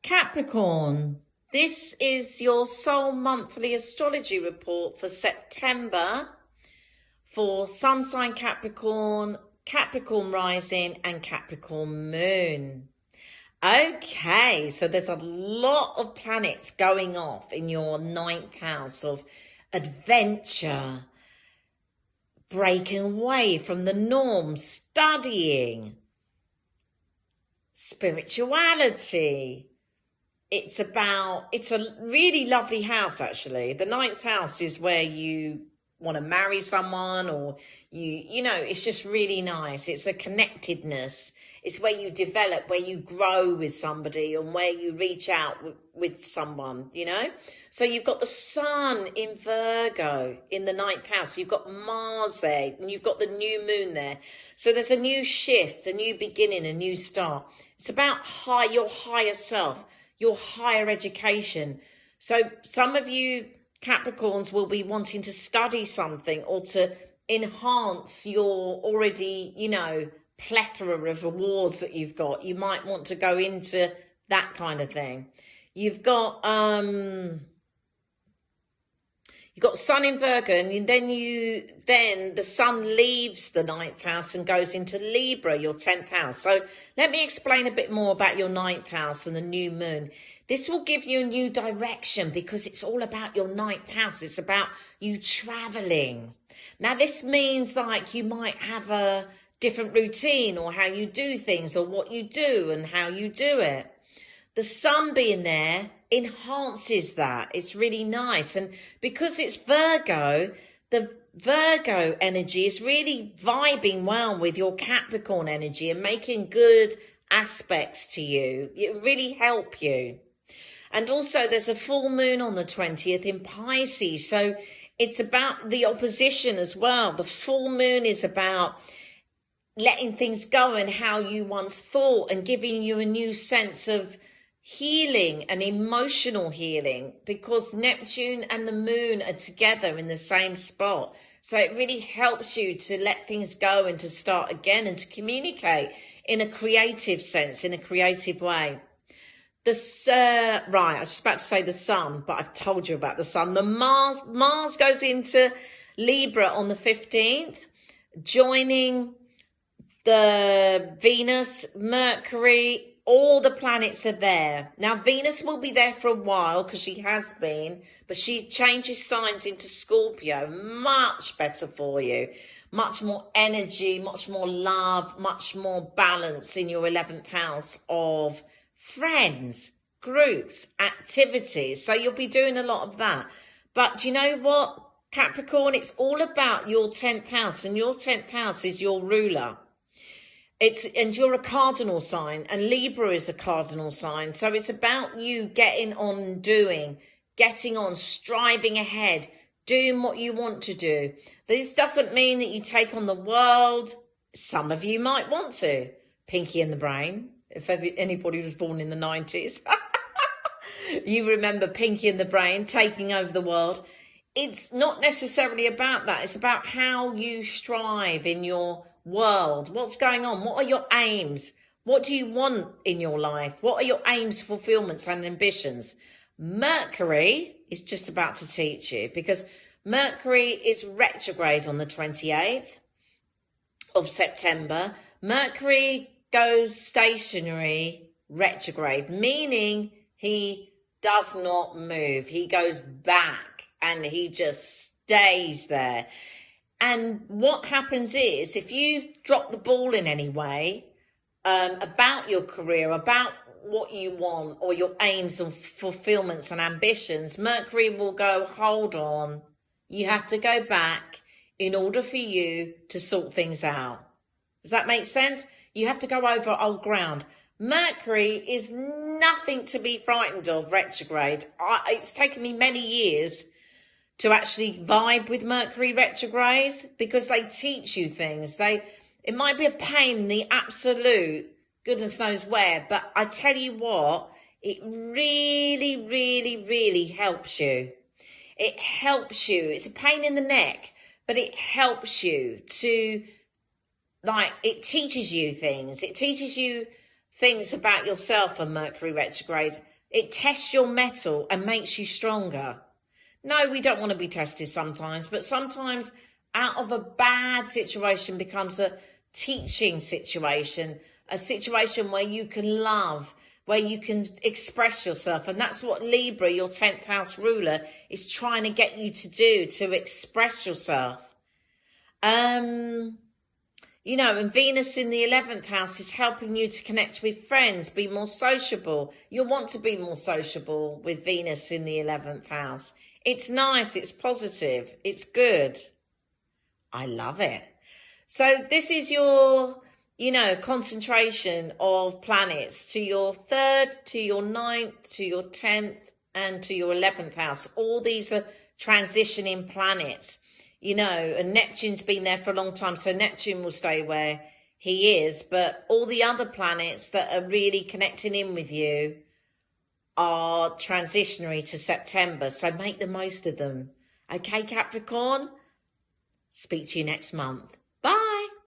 Capricorn, this is your soul monthly astrology report for September for Sun sign Capricorn, Capricorn rising and Capricorn moon. Okay, so there's a lot of planets going off in your 9th house of adventure, breaking away from the norm, studying, spirituality. It's a really lovely house, actually. The 9th house is where you want to marry someone, or it's just really nice. It's a connectedness. It's where you develop, where you grow with somebody, and where you reach out with someone, So you've got the sun in Virgo in the 9th house. You've got Mars there, and you've got the new moon there. So there's a new shift, a new beginning, a new start. It's about your higher self, your higher education. So some of you Capricorns will be wanting to study something or to enhance your already, plethora of awards that you've got. You might want to go into that kind of thing. You've got sun in Virgo, and then the sun leaves the 9th house and goes into Libra, your 10th house. So let me explain a bit more about your 9th house and the new moon. This will give you a new direction because it's all about your 9th house. It's about you traveling. Now, this means like you might have a different routine, or how you do things, or what you do and how you do it. The sun being there enhances that. It's really nice. And because it's Virgo, the Virgo energy is really vibing well with your Capricorn energy and making good aspects to you. It really help you. And also there's a full moon on the 20th in Pisces. So it's about the opposition as well. The full moon is about letting things go and how you once thought, and giving you a new sense of healing and emotional healing, because Neptune and the moon are together in the same spot. So it really helps you to let things go and to start again and to communicate in a creative sense, in a creative way. I was just about to say the sun, but I've told you about the sun. The Mars goes into Libra on the 15th, joining the Venus, Mercury, all the planets are there. Now, Venus will be there for a while because she has been, but she changes signs into Scorpio. Much better for you. Much more energy, much more love, much more balance in your 11th house of friends, groups, activities. So you'll be doing a lot of that. But you know what, Capricorn? It's all about your 10th house, and your 10th house is your ruler. And you're a cardinal sign, and Libra is a cardinal sign. So it's about you getting on doing, getting on, striving ahead, doing what you want to do. This doesn't mean that you take on the world. Some of you might want to. Pinky in the brain, if anybody was born in the 90s. You remember Pinky in the brain taking over the world. It's not necessarily about that. It's about how you strive in your world. What's going on? What are your aims? What do you want in your life? What are your aims, fulfillments and ambitions? Mercury is just about to teach you, because Mercury is retrograde on the 28th of September. Mercury goes stationary retrograde, meaning he does not move. He goes back and he just stays there. And what happens is, if you drop the ball in any way about your career, about what you want, or your aims and fulfillments and ambitions, Mercury will go, hold on, you have to go back in order for you to sort things out. Does that make sense? You have to go over old ground. Mercury is nothing to be frightened of, retrograde. It's taken me many years to actually vibe with Mercury retrogrades, because they teach you things. It might be a pain in the absolute goodness knows where, but I tell you what, it really, really, really helps you. It helps you. It's a pain in the neck, but it helps you to, it teaches you things. It teaches you things about yourself on Mercury retrograde, It tests your mettle and makes you stronger. No, we don't want to be tested sometimes, but sometimes out of a bad situation becomes a teaching situation, a situation where you can love, where you can express yourself. And that's what Libra, your 10th house ruler, is trying to get you to do, to express yourself. You know, and Venus in the 11th house is helping you to connect with friends, be more sociable. You'll want to be more sociable with Venus in the 11th house. It's nice, it's positive, it's good. I love it. So this is your, you know, concentration of planets to your 3rd, to your 9th, to your 10th, and to your 11th house. All these are transitioning planets. You know, and Neptune's been there for a long time, so Neptune will stay where he is. But all the other planets that are really connecting in with you are transitionary to September, so make the most of them. Okay, Capricorn? Speak to you next month.